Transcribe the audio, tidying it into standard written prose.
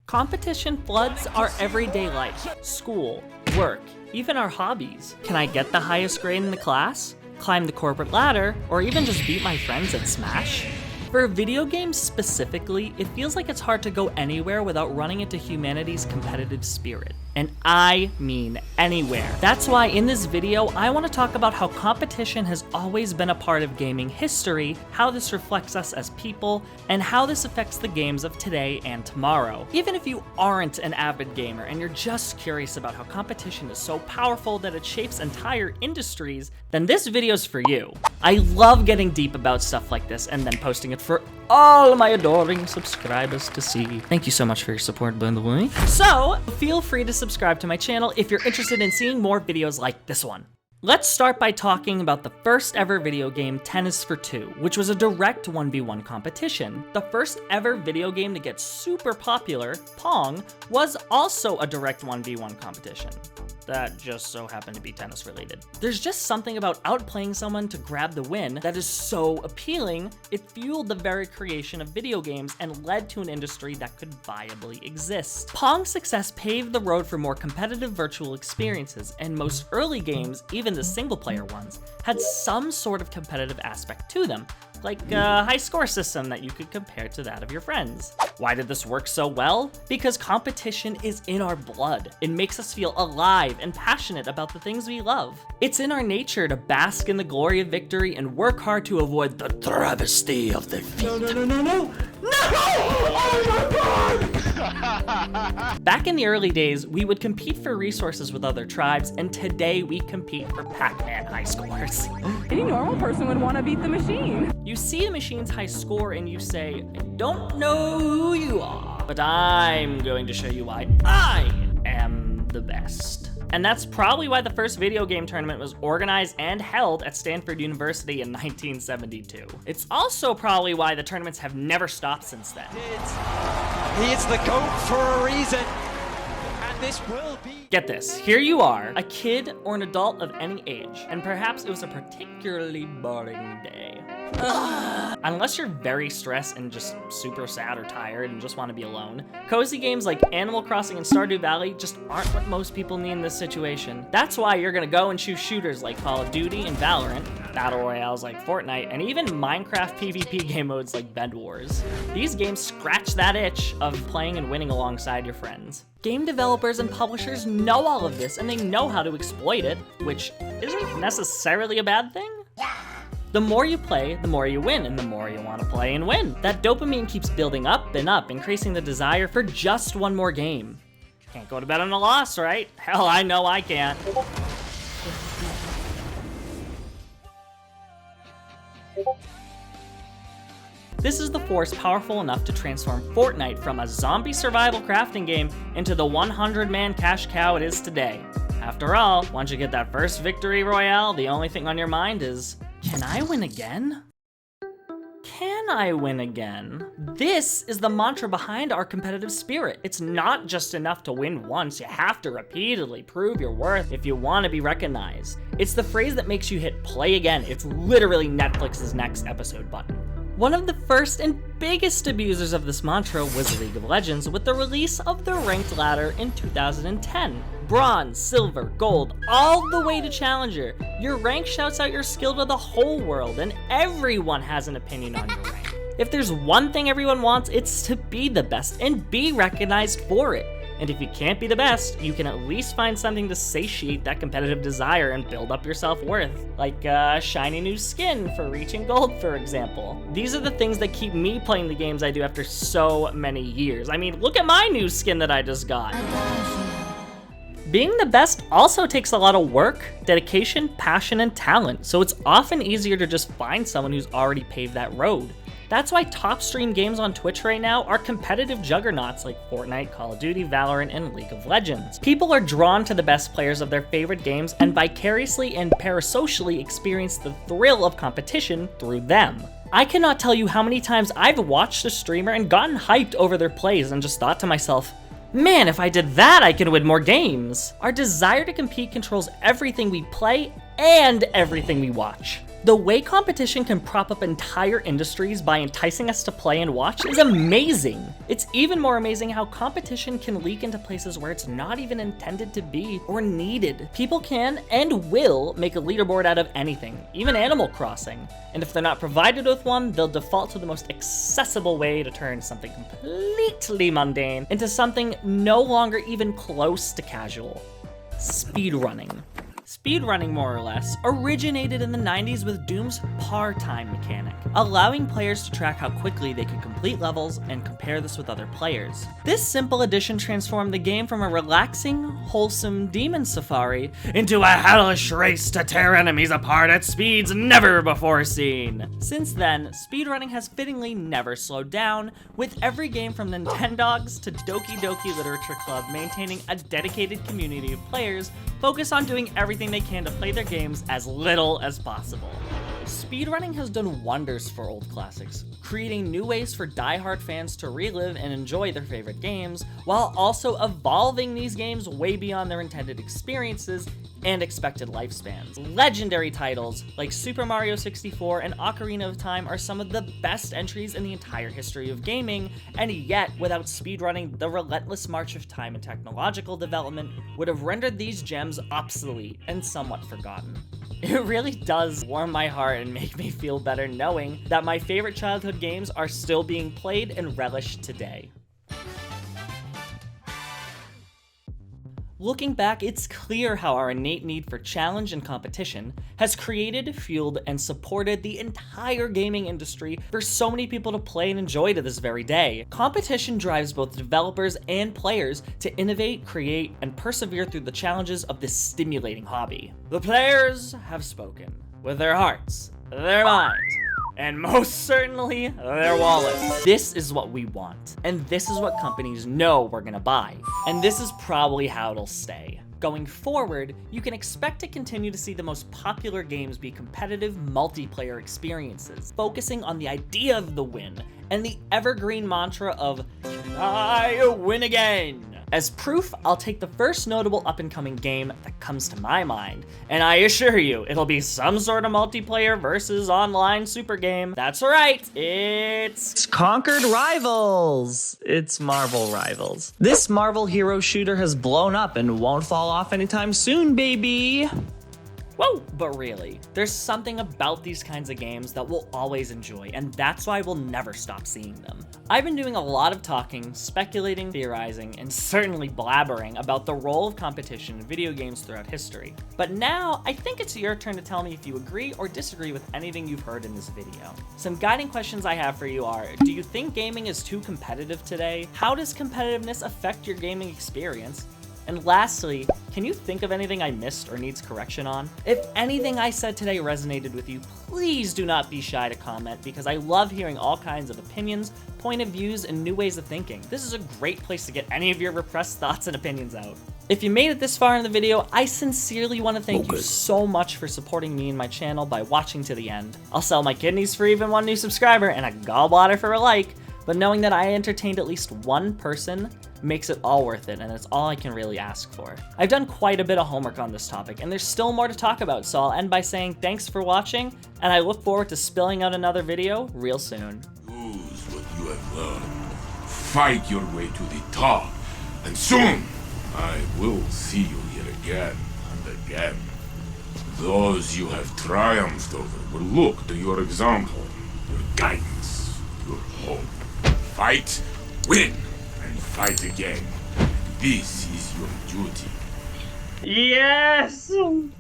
Competition floods our everyday life, school, work, even our hobbies. Can I get the highest grade in the class? Climb the corporate ladder? Or even just beat my friends at Smash? For video games specifically, it feels like it's hard to go anywhere without running into humanity's competitive spirit. And I mean anywhere. That's why in this video, I want to talk about how competition has always been a part of gaming history, how this reflects us as people, and how this affects the games of today and tomorrow. Even if you aren't an avid gamer and you're just curious about how competition is so powerful that it shapes entire industries, then this video's for you. I love getting deep about stuff like this and then posting it for all my adoring subscribers to see. Thank you so much for your support, by the way. So, feel free to subscribe to my channel if you're interested in seeing more videos like this one. Let's start by talking about the first ever video game, Tennis for Two, which was a direct 1v1 competition. The first ever video game to get super popular, Pong, was also a direct 1v1 competition. That just so happened to be tennis related. There's just something about outplaying someone to grab the win that is so appealing, it fueled the very creation of video games and led to an industry that could viably exist. Pong's success paved the road for more competitive virtual experiences, and most early games, even the single-player ones, had some sort of competitive aspect to them, like a high score system that you could compare to that of your friends. Why did this work so well? Because competition is in our blood. It makes us feel alive and passionate about the things we love. It's in our nature to bask in the glory of victory and work hard to avoid the travesty of defeat. No! Oh my God! Back in the early days, we would compete for resources with other tribes, and today we compete for Pac-Man high scores. Any normal person would want to beat the machine. You see the machine's high score and you say, I don't know who you are, but I'm going to show you why I am the best. And that's probably why the first video game tournament was organized and held at Stanford University in 1972. It's also probably why the tournaments have never stopped since then. He is the GOAT for a reason, and this will be... Get this, here you are, a kid or an adult of any age, and perhaps it was a particularly boring day. Unless you're very stressed and just super sad or tired and just want to be alone, cozy games like Animal Crossing and Stardew Valley just aren't what most people need in this situation. That's why you're gonna go and choose shooters like Call of Duty and Valorant, battle royales like Fortnite, and even Minecraft PvP game modes like Bed Wars. These games scratch that itch of playing and winning alongside your friends. Game developers and publishers know all of this and they know how to exploit it, which isn't necessarily a bad thing. The more you play, the more you win, and the more you want to play and win. That dopamine keeps building up and up, increasing the desire for just one more game. Can't go to bed on a loss, right? Hell, I know I can't. This is the force powerful enough to transform Fortnite from a zombie survival crafting game into the 100-man cash cow it is today. After all, once you get that first victory royale, the only thing on your mind is, can I win again? Can I win again? This is the mantra behind our competitive spirit. It's not just enough to win once, you have to repeatedly prove your worth if you want to be recognized. It's the phrase that makes you hit play again. It's literally Netflix's next episode button. One of the first and biggest abusers of this mantra was League of Legends with the release of the ranked ladder in 2010. Bronze, silver, gold, all the way to challenger. Your rank shouts out your skill to the whole world, and everyone has an opinion on your rank. If there's one thing everyone wants, it's to be the best and be recognized for it. And if you can't be the best, you can at least find something to satiate that competitive desire and build up your self-worth. Like a shiny new skin for reaching gold, for example. These are the things that keep me playing the games I do after so many years. I mean, look at my new skin that I just got. Being the best also takes a lot of work, dedication, passion, and talent, so it's often easier to just find someone who's already paved that road. That's why top stream games on Twitch right now are competitive juggernauts like Fortnite, Call of Duty, Valorant, and League of Legends. People are drawn to the best players of their favorite games and vicariously and parasocially experience the thrill of competition through them. I cannot tell you how many times I've watched a streamer and gotten hyped over their plays and just thought to myself, man, if I did that, I could win more games. Our desire to compete controls everything we play and everything we watch. The way competition can prop up entire industries by enticing us to play and watch is amazing. It's even more amazing how competition can leak into places where it's not even intended to be or needed. People can and will make a leaderboard out of anything, even Animal Crossing. And if they're not provided with one, they'll default to the most accessible way to turn something completely mundane into something no longer even close to casual. Speedrunning. Speedrunning, more or less, originated in the 90s with Doom's par time mechanic, allowing players to track how quickly they could complete levels and compare this with other players. This simple addition transformed the game from a relaxing, wholesome demon safari into a hellish race to tear enemies apart at speeds never before seen. Since then, speedrunning has fittingly never slowed down, with every game from Nintendogs to Doki Doki Literature Club maintaining a dedicated community of players focused on doing everything they can to play their games as little as possible. Speedrunning has done wonders for old classics, creating new ways for die-hard fans to relive and enjoy their favorite games, while also evolving these games way beyond their intended experiences and expected lifespans. Legendary titles like Super Mario 64 and Ocarina of Time are some of the best entries in the entire history of gaming, and yet, without speedrunning, the relentless march of time and technological development would have rendered these gems obsolete and somewhat forgotten. It really does warm my heart and make me feel better knowing that my favorite childhood games are still being played and relished today. Looking back, it's clear how our innate need for challenge and competition has created, fueled, and supported the entire gaming industry for so many people to play and enjoy to this very day. Competition drives both developers and players to innovate, create, and persevere through the challenges of this stimulating hobby. The players have spoken with their hearts, their minds, and most certainly, their wallets. This is what we want, and this is what companies know we're gonna buy, and this is probably how it'll stay. Going forward, you can expect to continue to see the most popular games be competitive multiplayer experiences, focusing on the idea of the win, and the evergreen mantra of, "Can I win again?" As proof, I'll take the first notable up-and-coming game that comes to my mind, and I assure you, it'll be some sort of multiplayer versus online super game. That's right, it's Conquered Rivals! It's Marvel Rivals. This Marvel hero shooter has blown up and won't fall off anytime soon, baby! Whoa, but really, there's something about these kinds of games that we'll always enjoy, and that's why we'll never stop seeing them. I've been doing a lot of talking, speculating, theorizing, and certainly blabbering about the role of competition in video games throughout history. But now, I think it's your turn to tell me if you agree or disagree with anything you've heard in this video. Some guiding questions I have for you are, do you think gaming is too competitive today? How does competitiveness affect your gaming experience? And lastly, can you think of anything I missed or needs correction on? If anything I said today resonated with you, please do not be shy to comment, because I love hearing all kinds of opinions, point of views, and new ways of thinking. This is a great place to get any of your repressed thoughts and opinions out. If you made it this far in the video, I sincerely want to thank you so much for supporting me and my channel by watching to the end. I'll sell my kidneys for even one new subscriber and a gallbladder for a like, but knowing that I entertained at least one person makes it all worth it, and it's all I can really ask for. I've done quite a bit of homework on this topic, and there's still more to talk about, so I'll end by saying thanks for watching, and I look forward to spilling out another video real soon. Use what you have learned. Fight your way to the top, and soon I will see you here again and again. Those you have triumphed over will look to your example, your guidance, your hope. Fight, win, and fight again. This is your duty. Yes!